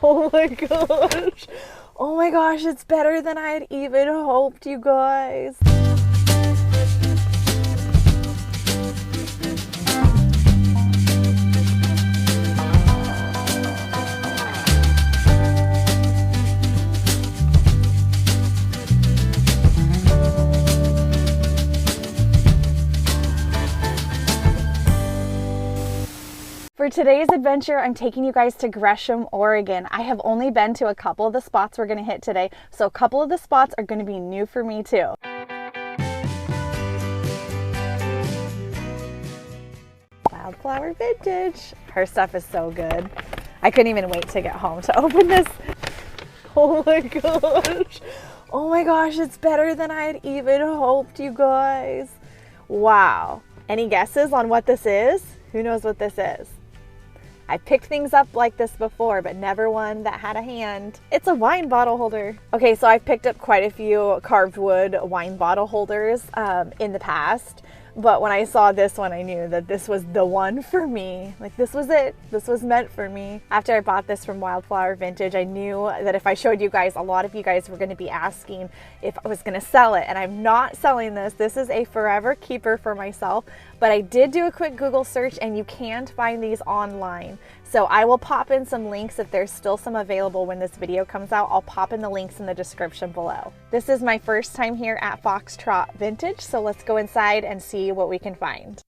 Oh my gosh. Oh my gosh, it's better than I had even hoped, you guys. For today's adventure, I'm taking you guys to Gresham, Oregon. I have only been to a couple of the spots we're going to hit today, so a couple of the spots are going to be new for me too. Wildflower Vintage. Her stuff is so good. I couldn't even wait to get home to open this. Oh my gosh. Oh my gosh, it's better than I had even hoped, you guys. Wow. Any guesses on what this is? Who knows what this is? I picked things up like this before, but never one that had a hand. It's a wine bottle holder. Okay, so I've picked up quite a few carved wood wine bottle holders in the past, but when I saw this one, I knew that this was the one for me. Like, this was it. This was meant for me. After I bought this from Wildflower Vintage, I knew that if I showed you guys, a lot of you guys were going to be asking if I was going to sell it, and I'm not selling this. This is a forever keeper for myself, but I did do a quick Google search, and you can find these online. So I will pop in some links if there's still some available when this video comes out. I'll pop in the links in the description below. This is my first time here at Foxtrot Vintage, so let's go inside and see what we can find.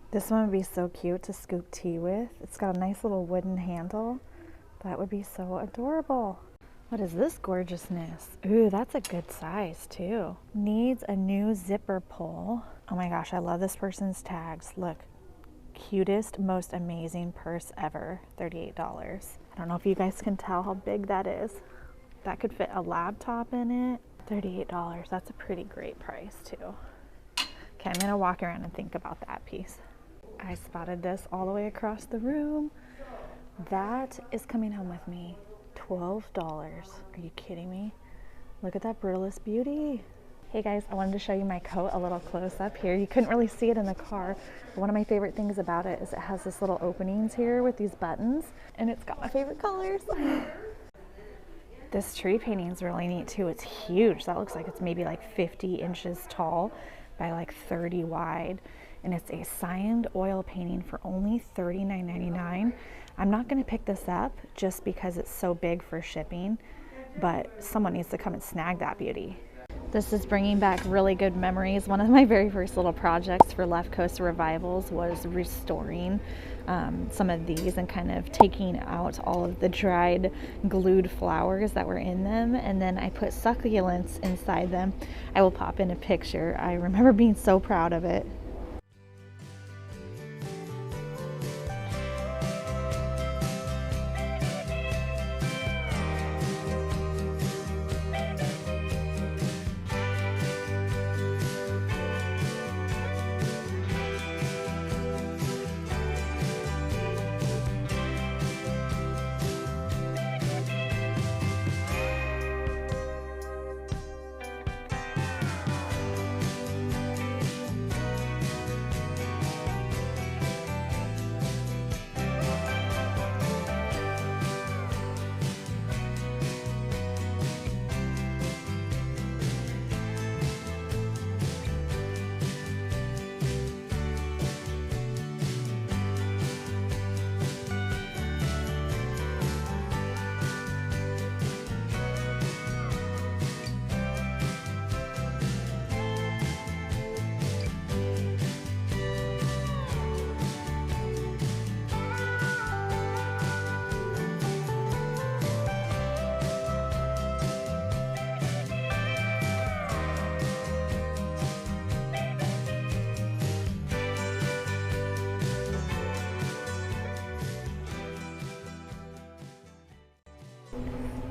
This one would be so cute to scoop tea with. It's got a nice little wooden handle. That would be so adorable. What is this gorgeousness? Ooh, that's a good size too. Needs a new zipper pull. Oh my gosh, I love this person's tags. Look, cutest, most amazing purse ever. $38. I don't know if you guys can tell how big that is. That could fit a laptop in it. $38, that's a pretty great price too. Okay, I'm gonna walk around and think about that piece. I spotted this all the way across the room. That is coming home with me. $12. Are you kidding me? Look at that Brittlest beauty. Hey guys, I wanted to show you my coat a little close up here. You couldn't really see it in the car, but one of my favorite things about it is it has this little openings here with these buttons, and it's got my favorite colors. This tree painting is really neat too. It's huge. That looks like it's maybe like 50 inches tall by like 30 wide. And it's a signed oil painting for only $39.99. I'm not going to pick this up just because it's so big for shipping, but someone needs to come and snag that beauty. This is bringing back really good memories. One of my very first little projects for Left Coast Revivals was restoring some of these and kind of taking out all of the dried glued flowers that were in them, and then I put succulents inside them. I will pop in a picture. I remember being so proud of it.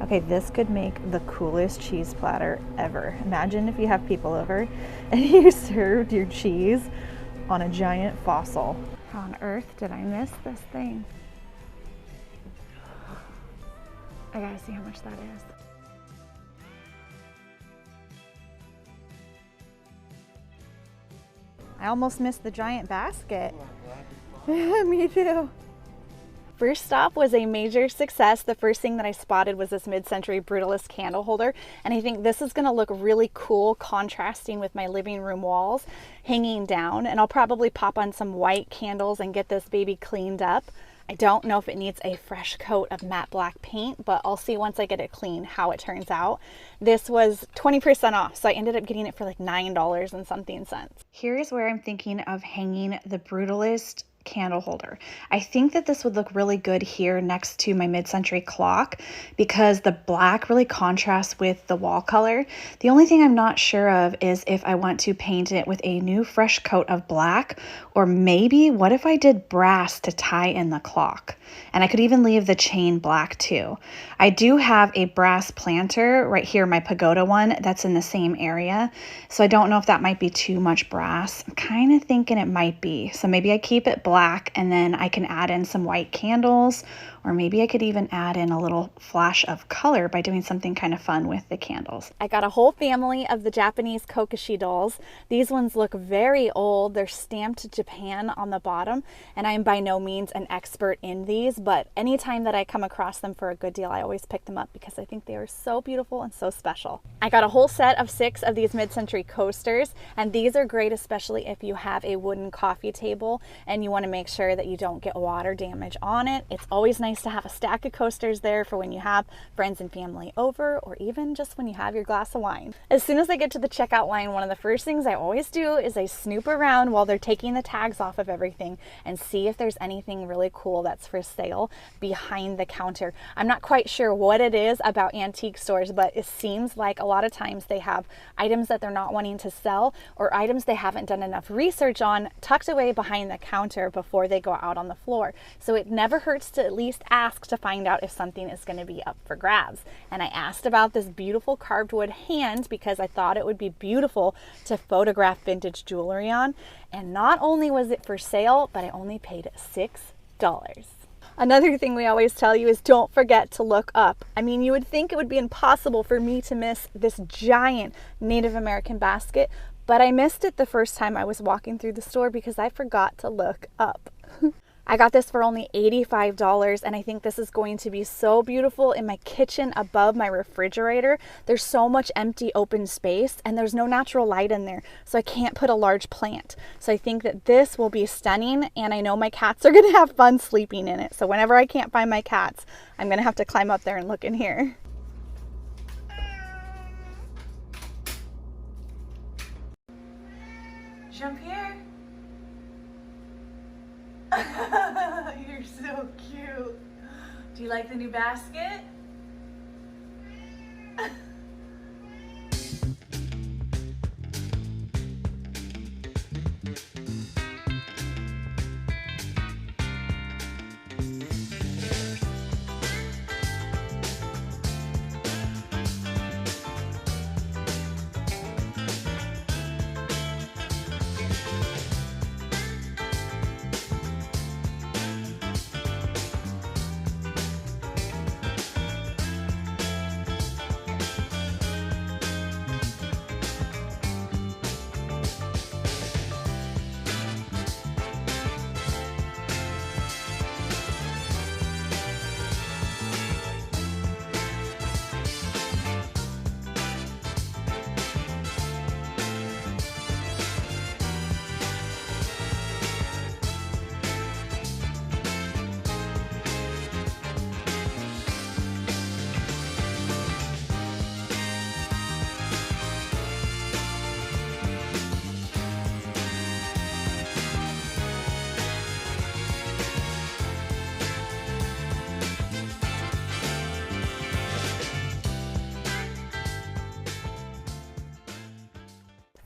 Okay, this could make the coolest cheese platter ever. Imagine if you have people over and you served your cheese on a giant fossil. How on earth did I miss this thing? I gotta see how much that is. I almost missed the giant basket. Me too. First stop was a major success. The first thing that I spotted was this mid-century brutalist candle holder, and I think this is going to look really cool contrasting with my living room walls hanging down, and I'll probably pop on some white candles and get this baby cleaned up. I don't know if it needs a fresh coat of matte black paint, but I'll see once I get it clean how it turns out. This was 20% off, so I ended up getting it for like $9 and something cents. Here's where I'm thinking of hanging the brutalist candle holder. I think that this would look really good here next to my mid-century clock because the black really contrasts with the wall color. The only thing I'm not sure of is if I want to paint it with a new fresh coat of black, or maybe what if I did brass to tie in the clock? And I could even leave the chain black too. I do have a brass planter right here, my pagoda one, that's in the same area. So I don't know if that might be too much brass. I'm kind of thinking it might be. So maybe I keep it black and then I can add in some white candles, or maybe I could even add in a little flash of color by doing something kind of fun with the candles. I got a whole family of the Japanese Kokashi dolls. These ones look very old. They're stamped Japan on the bottom, and I'm by no means an expert in these, but anytime that I come across them for a good deal, I always pick them up because I think they are so beautiful and so special. I got a whole set of 6 of these mid-century coasters, and these are great especially if you have a wooden coffee table and you want to make sure that you don't get water damage on it. It's always nice to have a stack of coasters there for when you have friends and family over, or even just when you have your glass of wine. As soon as I get to the checkout line, one of the first things I always do is I snoop around while they're taking the tags off of everything and see if there's anything really cool that's for sale behind the counter. I'm not quite sure what it is about antique stores, but it seems like a lot of times they have items that they're not wanting to sell, or items they haven't done enough research on, tucked away behind the counter before they go out on the floor. So it never hurts to at least ask to find out if something is going to be up for grabs. And I asked about this beautiful carved wood hand because I thought it would be beautiful to photograph vintage jewelry on. And not only was it for sale, but I only paid $6. Another thing we always tell you is don't forget to look up. I mean, you would think it would be impossible for me to miss this giant Native American basket, but I missed it the first time I was walking through the store because I forgot to look up. I got this for only $85, and I think this is going to be so beautiful in my kitchen above my refrigerator. There's so much empty open space and there's no natural light in there, so I can't put a large plant. So I think that this will be stunning, and I know my cats are gonna have fun sleeping in it. So whenever I can't find my cats, I'm gonna have to climb up there and look in here. Jump here. You're so cute. Do you like the new basket?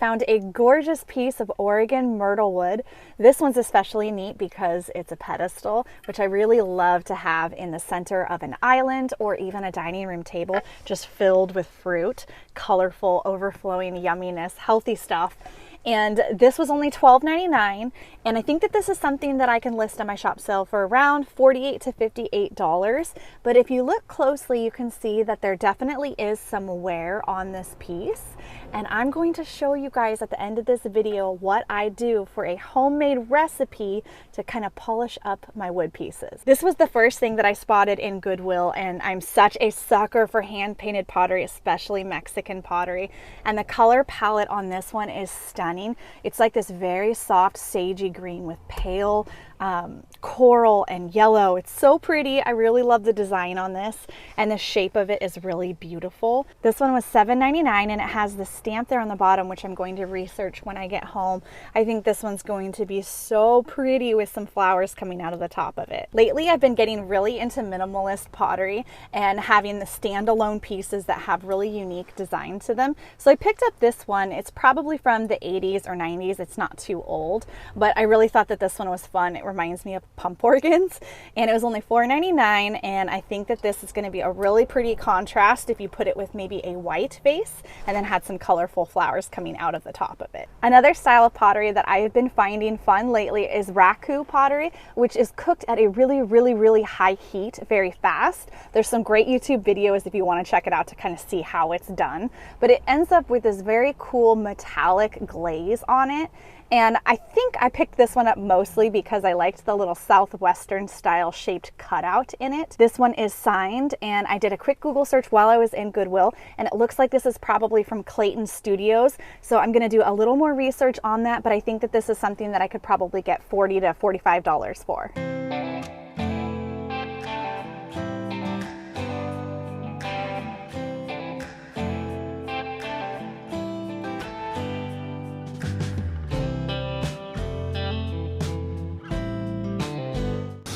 found a gorgeous piece of Oregon myrtle wood. This one's especially neat because it's a pedestal, which I really love to have in the center of an island or even a dining room table, just filled with fruit, colorful, overflowing yumminess, healthy stuff. And this was only $12.99, and I think that this is something that I can list on my shop sale for around $48 to $58. But if you look closely, you can see that there definitely is some wear on this piece. And I'm going to show you guys at the end of this video what I do for a homemade recipe to kind of polish up my wood pieces. This was the first thing that I spotted in Goodwill, and I'm such a sucker for hand-painted pottery, especially Mexican pottery. And the color palette on this one is stunning. It's like this very soft sagey green with pale coral and yellow. It's so pretty. I really love the design on this, and the shape of it is really beautiful. This one was $7.99, and it has the stamp there on the bottom, which I'm going to research when I get home. I think this one's going to be so pretty with some flowers coming out of the top of it. Lately, I've been getting really into minimalist pottery and having the standalone pieces that have really unique design to them. So I picked up this one. It's probably from the 80s or 90s. It's not too old, but I really thought that this one was fun. It reminds me of pump organs, and it was only $4.99, and I think that this is going to be a really pretty contrast if you put it with maybe a white vase and then had some colorful flowers coming out of the top of it. Another style of pottery that I have been finding fun lately is Raku Pottery, which is cooked at a really high heat very fast. There's some great YouTube videos if you want to check it out to kind of see how it's done, but it ends up with this very cool metallic glaze on it. And I think I picked this one up mostly because I liked the little southwestern style shaped cutout in it. This one is signed, and I did a quick Google search while I was in Goodwill, and it looks like this is probably from Clayton Studios. So I'm going to do a little more research on that, but I think that this is something that I could probably get $40 to $45 for.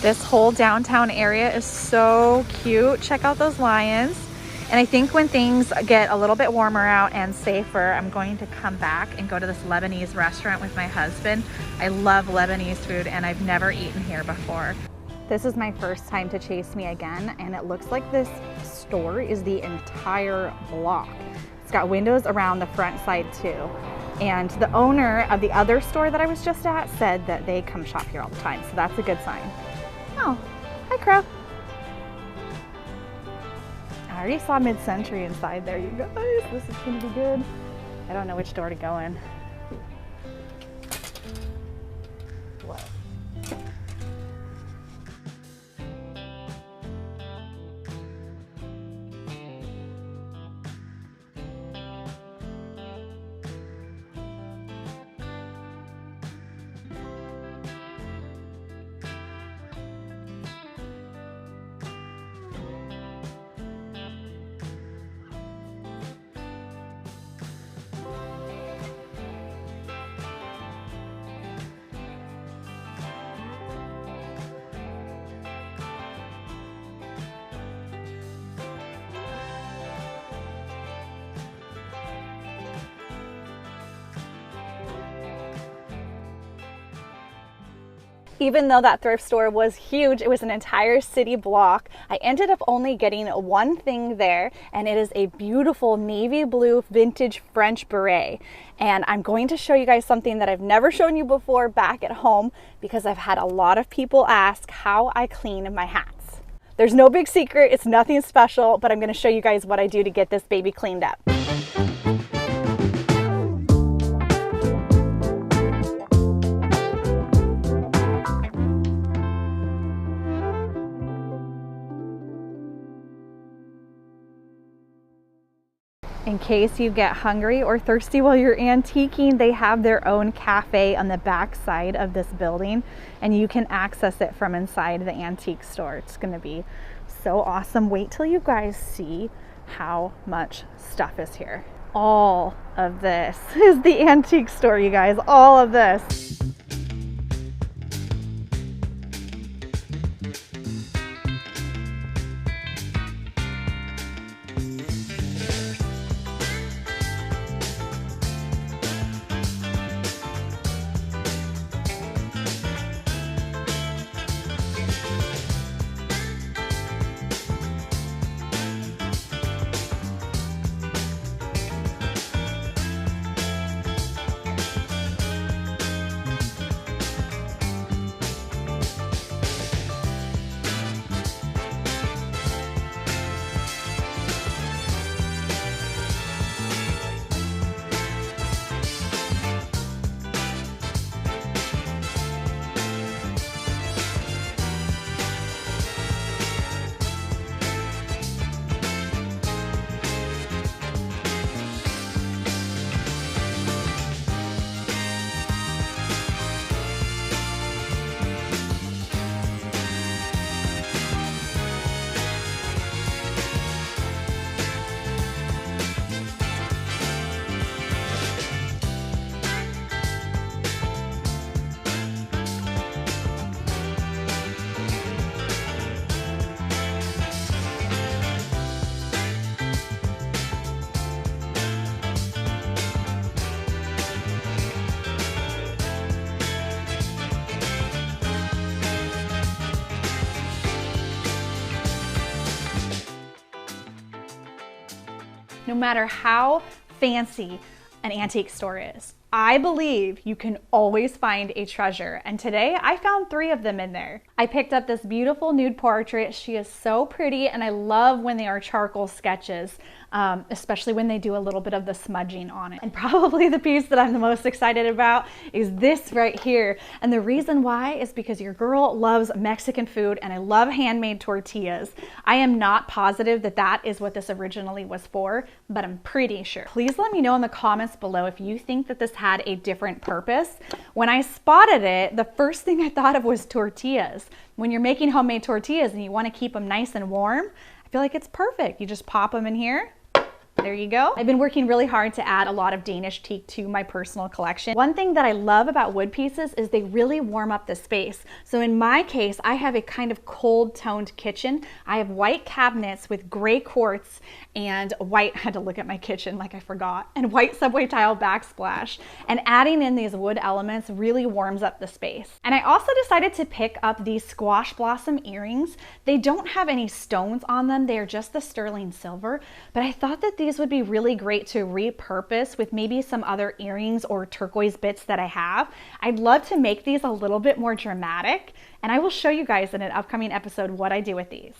This whole downtown area is so cute. Check out those lions. And I think when things get a little bit warmer out and safer, I'm going to come back and go to this Lebanese restaurant with my husband. I love Lebanese food, and I've never eaten here before. This is my first time to Chase Me Again, and it looks like this store is the entire block. It's got windows around the front side too. And the owner of the other store that I was just at said that they come shop here all the time, so that's a good sign. Oh, hi Crow. I already saw mid-century inside there, you guys. This is gonna be good. I don't know which door to go in. What? Even though that thrift store was huge, it was an entire city block, I ended up only getting one thing there, and it is a beautiful navy blue vintage French beret. And I'm going to show you guys something that I've never shown you before back at home, because I've had a lot of people ask how I clean my hats. There's no big secret, it's nothing special, but I'm going to show you guys what I do to get this baby cleaned up. In case you get hungry or thirsty while you're antiquing, they have their own cafe on the back side of this building, and you can access it from inside the antique store. It's going to be so awesome. Wait till you guys see how much stuff is here. All of this is the antique store, you guys. All of this. no matter how fancy an antique store is. I believe you can always find a treasure, and today I found 3 of them in there. I picked up this beautiful nude portrait. She is so pretty, and I love when they are charcoal sketches, especially when they do a little bit of the smudging on it. And probably the piece that I'm the most excited about is this right here. And the reason why is because your girl loves Mexican food, and I love handmade tortillas. I am not positive that that is what this originally was for, but I'm pretty sure. Please let me know in the comments below if you think that this had a different purpose. When I spotted it, the first thing I thought of was tortillas. When you're making homemade tortillas and you want to keep them nice and warm, I feel like it's perfect. You just pop them in here. There you go. I've been working really hard to add a lot of Danish teak to my personal collection. One thing that I love about wood pieces is they really warm up the space. So in my case, I have a kind of cold toned kitchen. I have white cabinets with gray quartz and white, I had to look at my kitchen like I forgot, and white subway tile backsplash. And adding in these wood elements really warms up the space. And I also decided to pick up these squash blossom earrings. They don't have any stones on them. They are just the sterling silver, but I thought that these would be really great to repurpose with maybe some other earrings or turquoise bits that I have. I'd love to make these a little bit more dramatic, and I will show you guys in an upcoming episode what I do with these.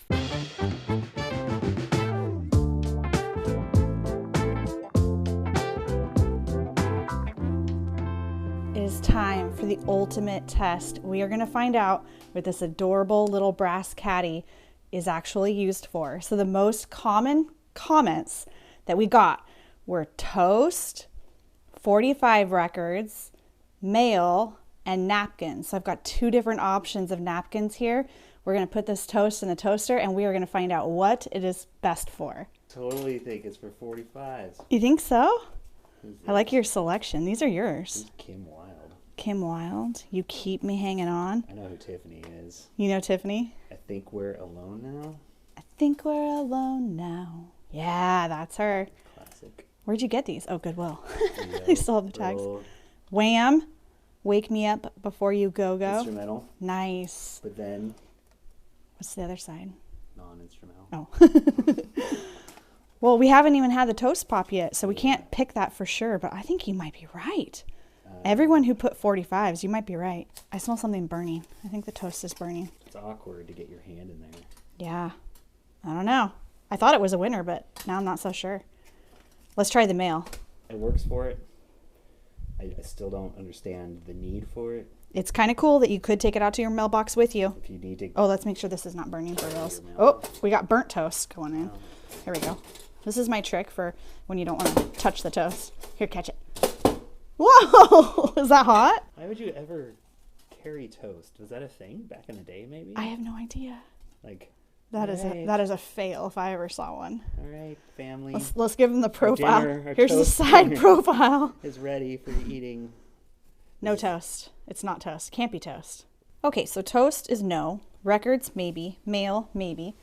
It is time for the ultimate test. We are going to find out what this adorable little brass caddy is actually used for. So the most common comments that we got were toast, 45 records, mail, and napkins. So I've got 2 different options of napkins here. We're going to put this toast in the toaster, and we are going to find out what it is best for. Totally think it's for 45s. You think so? I like your selection. These are yours. This is Kim Wilde. Kim Wilde. You keep me hanging on. I know who Tiffany is. You know Tiffany? I think we're alone now. I think we're alone now. Yeah, that's her. Classic. Where'd you get these? Oh, Goodwill. Yeah, They still have the tags. Wham! Wake me up before you go. Instrumental. Nice. But then. What's the other side? Non-instrumental. Oh. Well, we haven't even had the toast pop yet, so we can't pick that for sure, but I think you might be right. Everyone who put 45s, you might be right. I smell something burning. I think the toast is burning. It's awkward to get your hand in there. Yeah. I don't know. I thought it was a winner, but now I'm not so sure. Let's try the mail. It works for it. I still don't understand the need for it. It's kind of cool that you could take it out to your mailbox with you. If you need to. Oh, let's make sure this is not burning for reals. Oh, we got burnt toast going in. Here we go. This is my trick for when you don't want to touch the toast. Here, catch it. Whoa! Is that hot? Why would you ever carry toast? Was that a thing back in the day, maybe? I have no idea. Like, that is a fail if I ever saw one. All right, family. Let's give them the profile. Our Here's the side profile. Is ready for eating. No toast. It's not toast. Can't be toast. Okay, so toast is no. Records, maybe. Mail, maybe.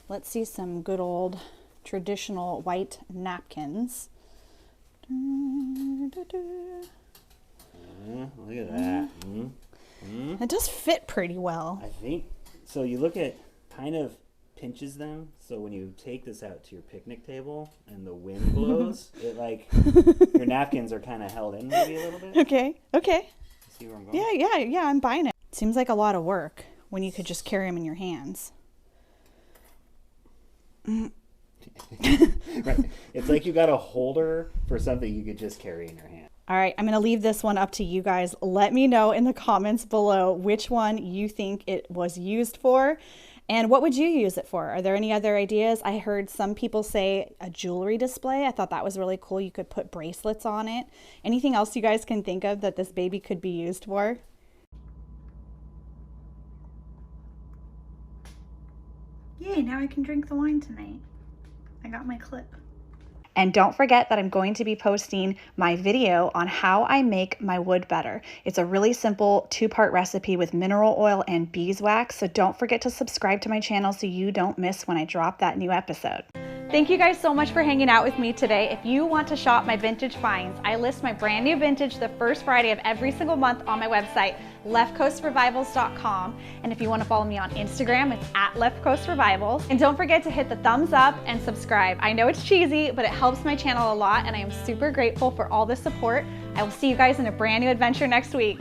Let's see some good old traditional white napkins. Look at that. It does fit pretty well. I think so. You look at kind of pinches them, so when you take this out to your picnic table and the wind blows, it like your napkins are kind of held in maybe a little bit. Okay. See where I'm going? Yeah, I'm buying it. Seems like a lot of work when you could just carry them in your hands. Right. It's like you got a holder for something you could just carry in your hand. All right, I'm going to leave this one up to you guys. Let me know in the comments below which one you think it was used for and what would you use it for? Are there any other ideas? I heard some people say a jewelry display. I thought that was really cool. You could put bracelets on it. Anything else you guys can think of that this baby could be used for? Yay, now I can drink the wine tonight. I got my clip. And don't forget that I'm going to be posting my video on how I make my wood better. It's a really simple 2-part recipe with mineral oil and beeswax. So don't forget to subscribe to my channel so you don't miss when I drop that new episode. Thank you guys so much for hanging out with me today. If you want to shop my vintage finds, I list my brand new vintage the first Friday of every single month on my website, leftcoastrevivals.com. And if you want to follow me on Instagram, it's @leftcoastrevivals. And don't forget to hit the thumbs up and subscribe. I know it's cheesy, but it helps my channel a lot, and I am super grateful for all the support. I will see you guys in a brand new adventure next week.